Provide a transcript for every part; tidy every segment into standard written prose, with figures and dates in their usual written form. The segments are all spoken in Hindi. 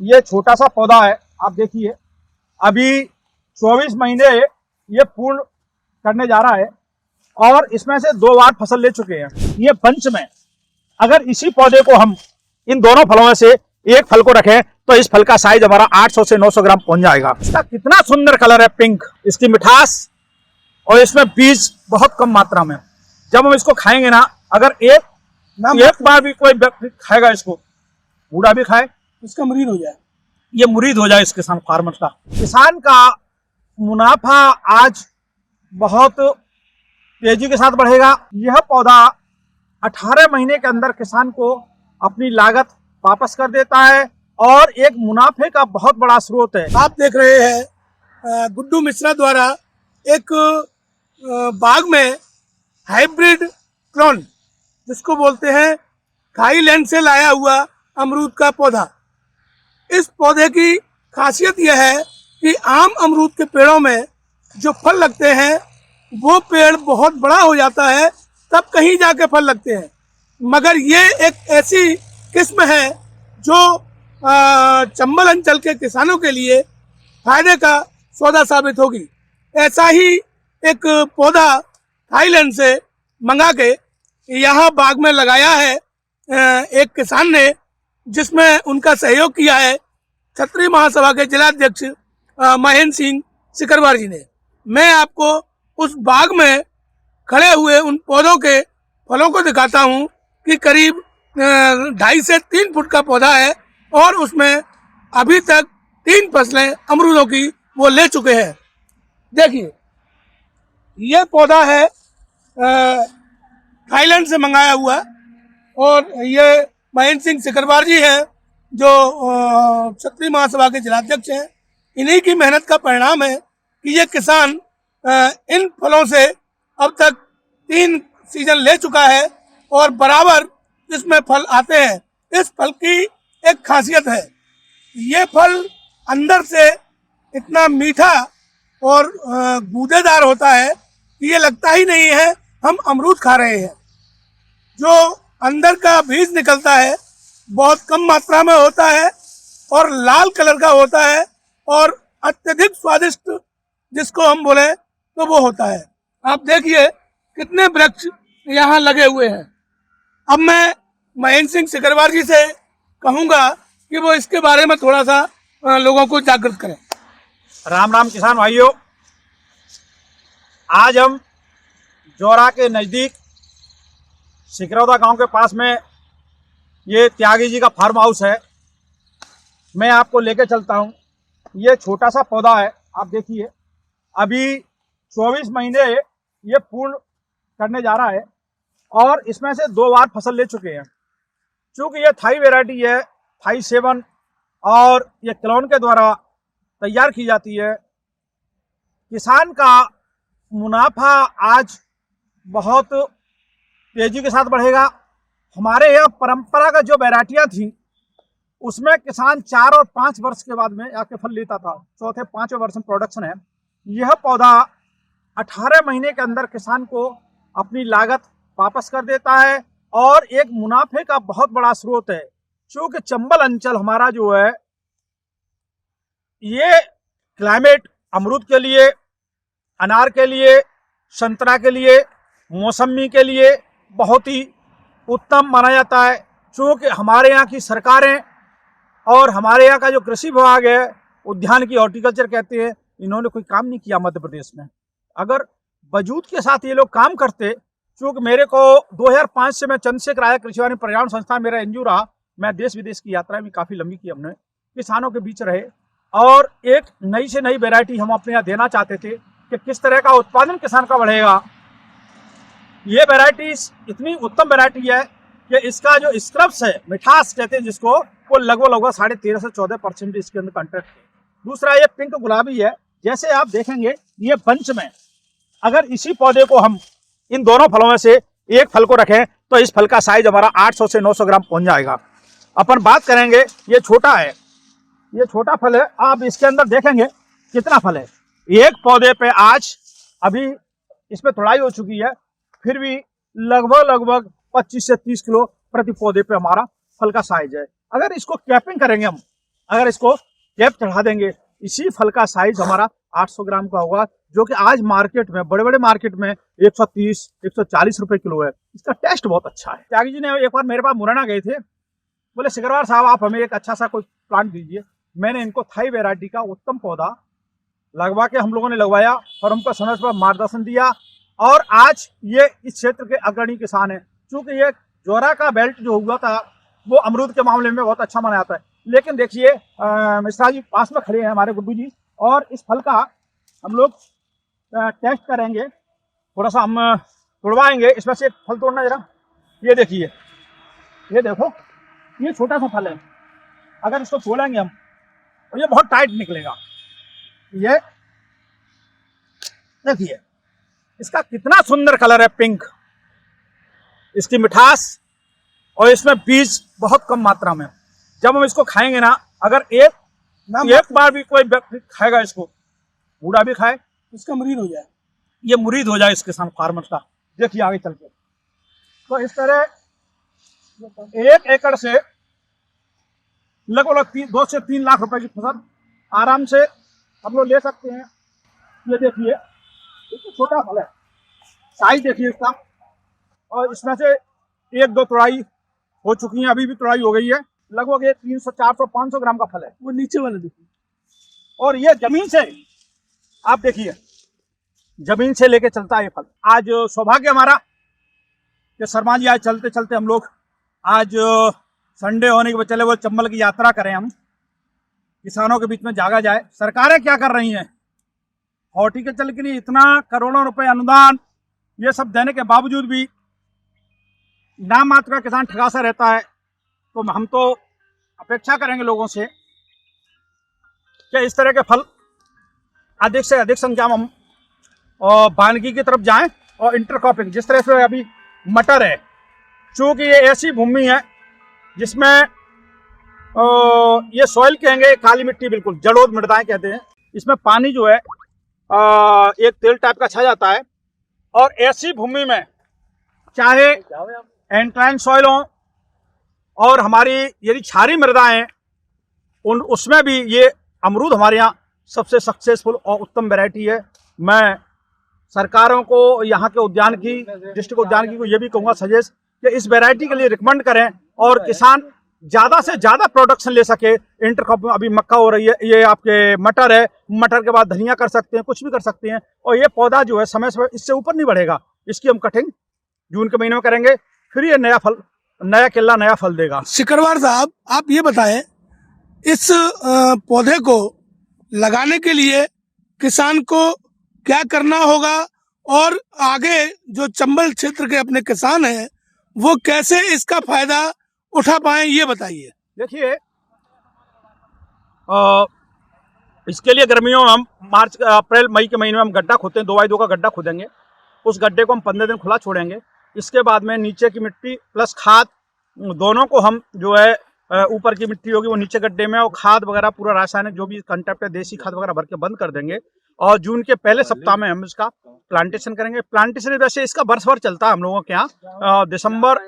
ये छोटा सा पौधा है, आप देखिए अभी 24 महीने ये पूर्ण करने जा रहा है और इसमें से 2 बार फसल ले चुके हैं। ये बंच में अगर इसी पौधे को हम इन दोनों फलों में से एक फल को रखें तो इस फल का साइज हमारा 800 से 900 ग्राम पहुंच जाएगा। इसका कितना सुंदर कलर है, पिंक, इसकी मिठास, और इसमें बीज बहुत कम मात्रा में। जब हम इसको खाएंगे ना, अगर एक बार भी कोई व्यक्ति खाएगा इसको, बूढ़ा भी खाए, इसका मुरीद हो जाए, ये मुरीद हो जाए इस किसान फार्मर का। किसान का मुनाफा आज बहुत तेजी के साथ बढ़ेगा। यह पौधा 18 महीने के अंदर किसान को अपनी लागत वापस कर देता है और एक मुनाफे का बहुत बड़ा स्रोत है। आप देख रहे हैं गुड्डू मिश्रा द्वारा एक बाग में हाइब्रिड क्लोन, जिसको बोलते हैं थाईलैंड से लाया हुआ अमरूद का पौधा। इस पौधे की खासियत यह है कि आम अमरूद के पेड़ों में जो फल लगते हैं वो पेड़ बहुत बड़ा हो जाता है, तब कहीं जाके फल लगते हैं, मगर ये एक ऐसी किस्म है जो चंबल अंचल के किसानों के लिए फायदे का सौदा साबित होगी। ऐसा ही एक पौधा थाईलैंड से मंगा के यहाँ बाग में लगाया है एक किसान ने, जिसमें उनका सहयोग किया है क्षत्रिय महासभा के जिलाध्यक्ष महेंद्र सिंह सिकरवार जी ने। मैं आपको उस बाग में खड़े हुए उन पौधों के फलों को दिखाता हूँ कि करीब 2.5 से 3 फुट का पौधा है और उसमें अभी तक 3 फसलें अमरूदों की वो ले चुके हैं। देखिए, ये पौधा है थाईलैंड से मंगाया हुआ, और ये महेंद्र सिंह सिकरवार जी हैं जो क्षत्रिय महासभा के जिलाध्यक्ष हैं। इन्हीं की मेहनत का परिणाम है कि ये किसान इन फलों से अब तक 3 सीजन ले चुका है और बराबर इसमें फल आते हैं। इस फल की एक खासियत है, ये फल अंदर से इतना मीठा और गूदेदार होता है कि ये लगता ही नहीं है हम अमरूद खा रहे हैं। जो अंदर का बीज निकलता है बहुत कम मात्रा में होता है और लाल कलर का होता है और अत्यधिक स्वादिष्ट जिसको हम बोले तो वो होता है। आप देखिए कितने वृक्ष यहाँ लगे हुए हैं। अब मैं महेंद्र सिंह सिकरवार जी से कहूँगा कि वो इसके बारे में थोड़ा सा लोगों को जागृत करें। राम राम किसान भाइयों, आज हम जोरा के नज़दीक सिकरौदा गांव के पास में ये त्यागी जी का फार्म हाउस है। मैं आपको लेके चलता हूँ। ये छोटा सा पौधा है, आप देखिए अभी 24 महीने ये पूर्ण करने जा रहा है और इसमें से 2 बार फसल ले चुके हैं। चूँकि ये थाई वैरायटी है, थाई 7, और ये क्लोन के द्वारा तैयार की जाती है। किसान का मुनाफा आज बहुत तेजी के साथ बढ़ेगा। हमारे यहाँ परंपरागत जो वैरायटियाँ थी उसमें किसान 4 और 5 वर्ष के बाद में आके फल लेता था, 4थे-5वें वर्ष में प्रोडक्शन है। यह पौधा 18 महीने के अंदर किसान को अपनी लागत वापस कर देता है और एक मुनाफे का बहुत बड़ा स्रोत है। क्योंकि चंबल अंचल हमारा जो है, ये क्लाइमेट अमरूद के लिए, अनार के लिए, संतरा के लिए, मौसमी के लिए बहुत ही उत्तम माना जाता है। क्योंकि हमारे यहाँ की सरकारें और हमारे यहाँ का जो कृषि विभाग है, उद्यान की हॉर्टिकल्चर कहते हैं, इन्होंने कोई काम नहीं किया मध्य प्रदेश में। अगर वजूद के साथ ये लोग काम करते, क्योंकि मेरे को 2005 से मैं चंद्रशेखर आया कृषि वाणिज्य पर्यावरण संस्थान मेरा एनजीओ रहा। मैं देश विदेश की यात्रा भी काफ़ी लंबी की, हमने किसानों के बीच रहे और एक नई से नई वैरायटी हम अपने यहाँ देना चाहते थे कि किस तरह का उत्पादन किसान का बढ़ेगा। ये वैरायटीज इतनी उत्तम वैरायटी है कि इसका जो स्क्रब्स है, मिठास कहते हैं जिसको, वो लगभग 13.5 से 14% इसके अंदर कंटेंट है। दूसरा ये पिंक गुलाबी है। जैसे आप देखेंगे ये बंच में अगर इसी पौधे को हम इन दोनों फलों में से एक फल को रखें तो इस फल का साइज हमारा 800 से 900 ग्राम पहुंच जाएगा। अपन बात करेंगे, ये छोटा है, ये छोटा फल है। आप इसके अंदर देखेंगे कितना फल है। एक पौधे पे आज अभी इसमें तोड़ाई हो चुकी है, फिर भी लगभग 25 से 30 किलो प्रति पौधे पे हमारा फल का साइज है। अगर इसको कैपिंग करेंगे हम अगर इसको कैप चढ़ा देंगे, इसी फल का साइज हमारा 800 ग्राम का होगा, जो कि आज मार्केट में, बड़े बड़े मार्केट में 130 140 रुपए किलो है। इसका टेस्ट बहुत अच्छा है। त्यागी जी ने एक बार मेरे पास मुरैना गए थे, बोले सिकरवार साहब आप हमें एक अच्छा सा कोई प्लांट दीजिए। मैंने इनको थाई वैरायटी का उत्तम पौधा लगवा के हम लोगों ने लगवाया और हमको समय पर मार्गदर्शन दिया, और आज ये इस क्षेत्र के अग्रणी किसान हैं। चूंकि ये जोरा का बेल्ट जो हुआ था वो अमरूद के मामले में बहुत अच्छा माना जाता है, लेकिन देखिए मिश्रा जी पास में खड़े हैं हमारे गुड्डू जी, और इस फल का हम लोग टेस्ट करेंगे। थोड़ा सा हम तोड़वाएंगे, इसमें से एक फल तोड़ना जरा। ये देखिए, ये देखो, ये छोटा सा फल है, अगर इसको तोड़ेंगे हम तो ये बहुत टाइट निकलेगा। ये देखिए इसका कितना सुंदर कलर है, पिंक, इसकी मिठास, और इसमें बीज बहुत कम मात्रा में। जब हम इसको खाएंगे ना, अगर एक बार भी कोई व्यक्ति खाएगा इसको, बूढ़ा भी खाए, इसका मुरीद हो जाए, ये मुरीद हो जाए इस किसान फार्मर का। देखिए आगे चल के, तो इस तरह 1 एकड़ से लगभग 2 से 3 लाख रुपए की फसल आराम से हम लोग ले सकते हैं। ये देखिए, ये छोटा फल है, साइज देखिए इसका, और इसमें से 1-2 तुड़ाई हो चुकी है, अभी भी तुड़ाई हो गई है। लगभग ये 300 400 500 ग्राम का फल है। वो नीचे वाले देखिए, और ये जमीन से, आप देखिए, जमीन से लेके चलता है ये फल। आज सौभाग्य हमारा कि शर्मा जी आज चलते चलते हम लोग आज संडे होने के बाद चले वो चंबल की यात्रा करें, हम किसानों के बीच में जागा जाए। सरकारें क्या कर रही हैं, हॉर्टिकल्चर के लिए इतना करोड़ों रुपए अनुदान ये सब देने के बावजूद भी नाम मात्र का किसान ठगासा रहता है। तो हम तो अपेक्षा करेंगे लोगों से कि इस तरह के फल अधिक से अधिक संख्या में हम वानिकी की तरफ जाएं, और इंटरक्रॉपिंग, जिस तरह से अभी मटर है, चूँकि ये ऐसी भूमि है जिसमें ये सॉइल कहेंगे, काली मिट्टी, बिल्कुल जड़ोद मृदाएं कहते हैं, इसमें पानी जो है एक तेल टाइप का छा जाता है, और ऐसी भूमि में चाहे एंट्राइन सॉइल हो और हमारी यदि क्षारीय मृदाएं, उसमें भी ये अमरूद हमारे यहाँ सबसे सक्सेसफुल और उत्तम वैरायटी है। मैं सरकारों को, यहाँ के उद्यान की, डिस्ट्रिक्ट उद्यान की को ये भी कहूँगा सजेस्ट कि इस वैरायटी के लिए रिकमेंड करें, और किसान ज़्यादा से ज़्यादा प्रोडक्शन ले सके। इंटरक्रॉप में अभी मक्का हो रही है, ये आपके मटर है, मटर के बाद धनिया कर सकते हैं, कुछ भी कर सकते हैं, और ये पौधा जो है समय समय इससे ऊपर नहीं बढ़ेगा। इसकी हम कटिंग जून के महीने में करेंगे, फिर ये नया फल, नया केला, नया फल देगा। सिकरवार साहब आप ये बताएं, इस पौधे को लगाने के लिए किसान को क्या करना होगा, और आगे जो चंबल क्षेत्र के अपने किसान हैं वो कैसे इसका फायदा उठा पाए, ये बताइए। देखिए, इसके लिए गर्मियों में हम मार्च अप्रैल मई के महीने में हम गड्ढा खोदते हैं, 2x2 का गड्ढा खोदेंगे। उस गड्ढे को हम 15 दिन खुला छोड़ेंगे। इसके बाद में नीचे की मिट्टी प्लस खाद दोनों को हम जो है, ऊपर की मिट्टी होगी वो नीचे गड्ढे में, और खाद वगैरह पूरा रासायनिक जो भी कंटेंट है, देसी खाद वगैरह भर के बंद कर देंगे, और जून के पहले सप्ताह में हम इसका प्लांटेशन करेंगे। प्लांटेशन वैसे इसका वर्ष भर चलता है हम लोगों के यहाँ,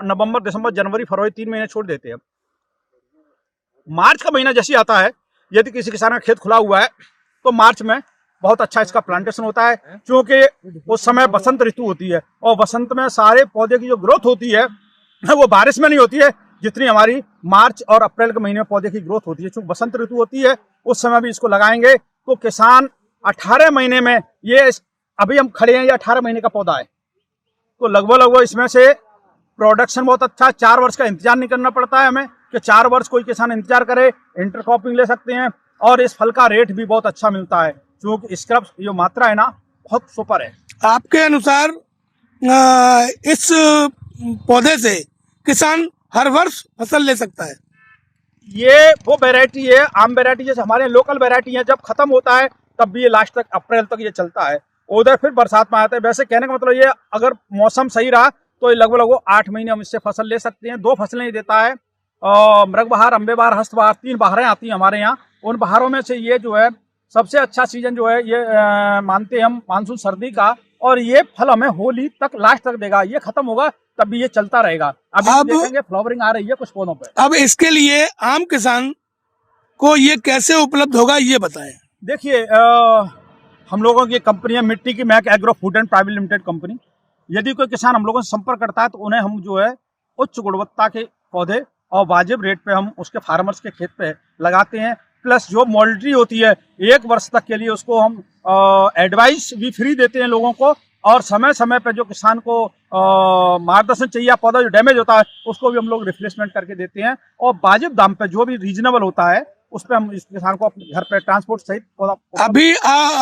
नवंबर दिसंबर जनवरी फरवरी 3 महीने छोड़ देते हैं। मार्च का महीना जैसे आता है, यदि किसी किसान का खेत खुला हुआ है तो मार्च में बहुत अच्छा इसका प्लांटेशन होता है, क्योंकि उस समय बसंत ऋतु होती है, और बसंत में सारे पौधे की जो ग्रोथ होती है वो बारिश में नहीं होती है जितनी हमारी मार्च और अप्रैल के महीने में पौधे की ग्रोथ होती है। चूँकि बसंत ऋतु होती है, उस समय भी इसको लगाएंगे तो किसान 18 महीने में, ये अभी हम खड़े हैं, ये 18 महीने का पौधा है, तो लगभग इसमें से प्रोडक्शन बहुत अच्छा। 4 वर्ष का इंतजार नहीं करना पड़ता है हमें कि 4 वर्ष कोई किसान इंतजार करे, इंटरक्रॉपिंग ले सकते हैं, और इस फल का रेट भी बहुत अच्छा मिलता है, क्योंकि इसका जो मात्रा है ना बहुत सुपर है। आपके अनुसार इस पौधे से किसान हर वर्ष फसल ले सकता है? ये वो वैरायटी है, आम वैरायटी, जैसे हमारे लोकल वैरायटी है, जब खत्म होता है तब भी ये लास्ट तक अप्रैल तक ये चलता है, उधर फिर बरसात में आता है। वैसे कहने का मतलब ये, अगर मौसम सही रहा तो लगभग 8 महीने हम इससे फसल ले सकते हैं। 2 फसलें ही देता है, मृग बहार, अम्बे बहार, हस्त बहार, 3 बहारें आती हैं हमारे यहाँ। उन बहारों में से ये जो है सबसे अच्छा सीजन जो है ये मानते हैं हम मानसून सर्दी का, और ये फल हमें होली तक लास्ट तक देगा। ये खत्म होगा तब भी ये चलता रहेगा। अभी देखेंगे फ्लावरिंग आ रही है कुछ पौधों पे। अब इसके लिए आम किसान को ये कैसे उपलब्ध होगा ये बताएं। देखिए, हम लोगों की कंपनी है मिट्टी की Mac agro food and private limited company. यदि कोई किसान हम लोगों से संपर्क करता है तो उन्हें हम जो है उच्च गुणवत्ता के पौधे और वाजिब रेट पे हम उसके फार्मर्स के खेत पे लगाते हैं। प्लस जो मॉनिटरी होती है 1 वर्ष तक के लिए उसको हम एडवाइस भी फ्री देते हैं लोगों को, और समय समय पे जो किसान को मार्गदर्शन चाहिए, पौधा जो डैमेज होता है उसको भी हम लोग रिप्लेसमेंट करके देते हैं, और वाजिब दाम पे जो भी रीजनेबल होता है उस पर हम इस किसान को अपने घर पे ट्रांसपोर्ट सहित पौधा।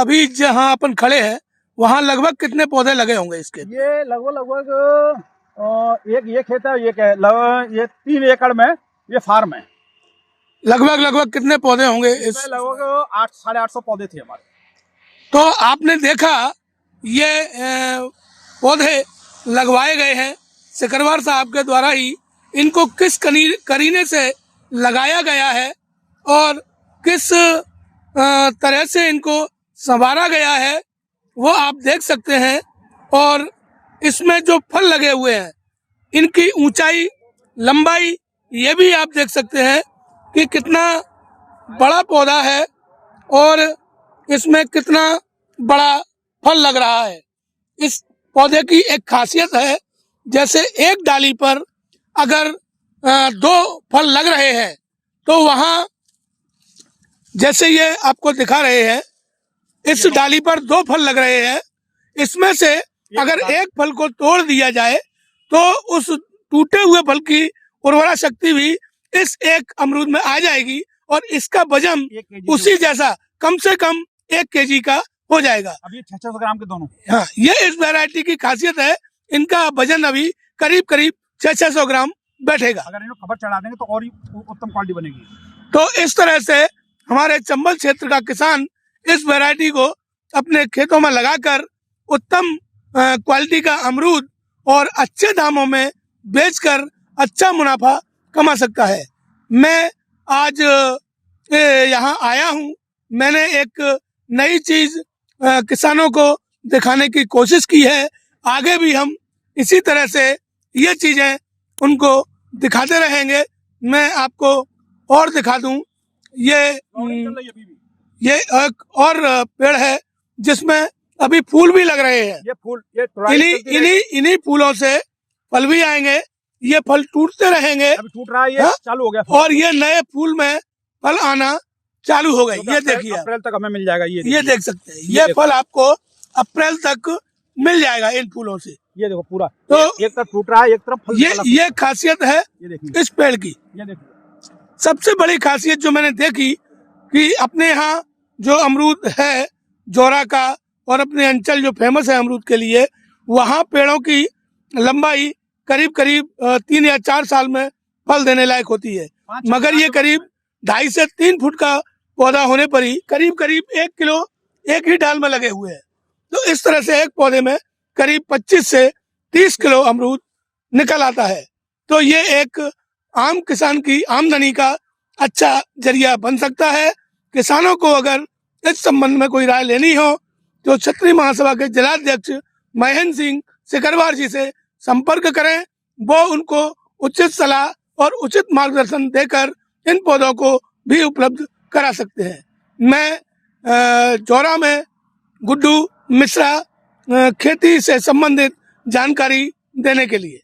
अभी जहाँ अपन खड़े हैं वहाँ लगभग कितने पौधे लगे होंगे इसके? ये लगभग एक ये खेत है, ये 3 एकड़ में ये फार्म है। लगभग कितने पौधे होंगे इस? लगभग 800-850 पौधे थे हमारे। तो आपने देखा ये पौधे लगवाए गए हैं सिकरवार साहब के द्वारा ही। इनको किस करीने से लगाया गया है और किस तरह से इनको संवारा गया है वो आप देख सकते हैं। और इसमें जो फल लगे हुए हैं इनकी ऊंचाई, लंबाई ये भी आप देख सकते हैं कि कितना बड़ा पौधा है और इसमें कितना बड़ा फल लग रहा है। इस पौधे की एक खासियत है, जैसे एक डाली पर अगर 2 फल लग रहे हैं तो वहाँ जैसे ये आपको दिखा रहे हैं इस डाली पर 2 फल लग रहे हैं। इसमें से अगर एक फल को तोड़ दिया जाए तो उस टूटे हुए फल की उर्वरा शक्ति भी इस एक अमरूद में आ जाएगी और इसका वजन उसी जैसा कम से कम 1 केजी का हो जाएगा। अभी 600 ग्राम के दोनों। हाँ, ये इस वैरायटी की खासियत है। इनका वजन अभी करीब 600 ग्राम बैठेगा। अगर इनको खबर चढ़ा देंगे तो और ही उत्तम क्वालिटी बनेगी। तो इस तरह से हमारे चंबल क्षेत्र का किसान इस वैरायटी को अपने खेतों में लगाकर उत्तम क्वालिटी का अमरूद और अच्छे दामों में बेचकर अच्छा मुनाफा कमा सकता है। मैं आज यहाँ आया हूँ, मैंने एक नई चीज किसानों को दिखाने की कोशिश की है। आगे भी हम इसी तरह से ये चीजें उनको दिखाते रहेंगे। मैं आपको और दिखा दूं, ये एक और पेड़ है जिसमें अभी फूल भी लग रहे हैं। ये फूल इन्हीं फूलों से फल भी आएंगे। ये फल टूटते रहेंगे, अभी टूट रहा है, ये चालू हो गया और ये नए फूल में फल आना चालू हो गए। ये देखिए, अप्रैल तक हमें मिल जाएगा। ये देख सकते हैं, ये फल आपको अप्रैल तक मिल जाएगा इन फूलों से। ये देखो पूरा, तो एक तरफ टूट रहा है, एक तरफ फल। ये खासियत है इस पेड़ की। ये देखिए, सबसे बड़ी खासियत जो मैंने देखी कि अपने यहाँ जो अमरूद है जोरा का और अपने अंचल जो फेमस है अमरूद के लिए, वहाँ पेड़ों की लंबाई करीब 3 या 4 साल में फल देने लायक होती है। मगर ये करीब 2.5 से 3 फुट का पौधा होने पर ही करीब 1 किलो एक ही डाल में लगे हुए हैं। तो इस तरह से एक पौधे में करीब 25 से 30 किलो अमरूद निकल आता है। तो ये एक आम किसान की आमदनी का अच्छा जरिया बन सकता है। किसानों को अगर इस संबंध में कोई राय लेनी हो तो क्षत्रिय महासभा के जिलाध्यक्ष महेंद्र सिंह सिकरवार जी से संपर्क करें। वो उनको उचित सलाह और उचित मार्गदर्शन देकर इन पौधों को भी उपलब्ध करा सकते हैं। मैं जोरा में गुड्डू मिश्रा खेती से संबंधित जानकारी देने के लिए।